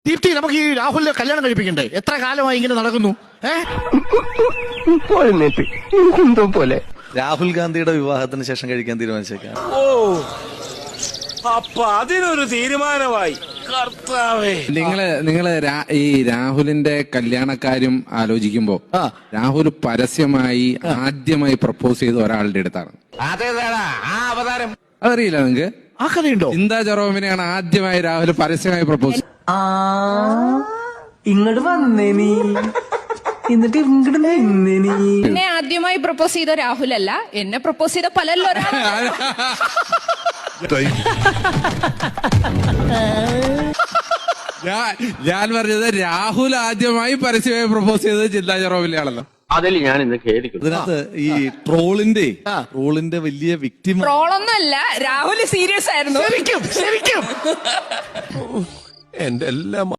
ദീപ്തി, നമുക്ക് ഈ രാഹുലിനെ കല്യാണം കഴിപ്പിക്കണ്ടേ? എത്ര കാലമായി ഇങ്ങനെ നടക്കുന്നു? എന്തോ പോലെ രാഹുൽ ഗാന്ധിയുടെ വിവാഹത്തിന് ശേഷം കഴിക്കാൻ തീരുമാനിച്ചേക്കാം. ഓ, അപ്പൊ അതിനൊരു തീരുമാനമായി. കർത്താവേ, നിങ്ങള് ഈ രാഹുലിന്റെ കല്യാണക്കാര്യം ആലോചിക്കുമ്പോ രാഹുൽ പരസ്യമായി ആദ്യമായി പ്രപ്പോസ് ചെയ്ത ഒരാളുടെ അടുത്താണ്. അതറിയില്ല നിങ്ങക്ക്? ആ കഥയുണ്ടോ? ചിന്താ ജെറോമിനെയാണ് ആദ്യമായി രാഹുൽ പരസ്യമായി പ്രപ്പോസ്. ഇങ്ങോട്ട് വന്നേ നീ, എന്നിട്ട് ഇങ്ങോട്ട് നിന്നേ നീ. എന്നെ ആദ്യമായി പ്രപ്പോസ് ചെയ്ത രാഹുലല്ല, എന്നെ പ്രപ്പോസ് ചെയ്ത പലല്ലോ. ഞാൻ പറഞ്ഞത് രാഹുൽ ആദ്യമായി പരസ്യമായി പ്രപ്പോസ് ചെയ്തത് ചിന്താ ജെറോമിനെയാണല്ലോ. അതിൽ ഞാൻ ഇന്ന് ഖേദിക്കുന്നു. ഇതിനകത്ത് ഈ ട്രോളിന്റെ വലിയ വിക്ടിം ട്രോളൊന്നുമല്ല, രാഹുൽ സീരിയസ് ആയിരുന്നു. ശരിക്കും എന്റെ എല്ലാം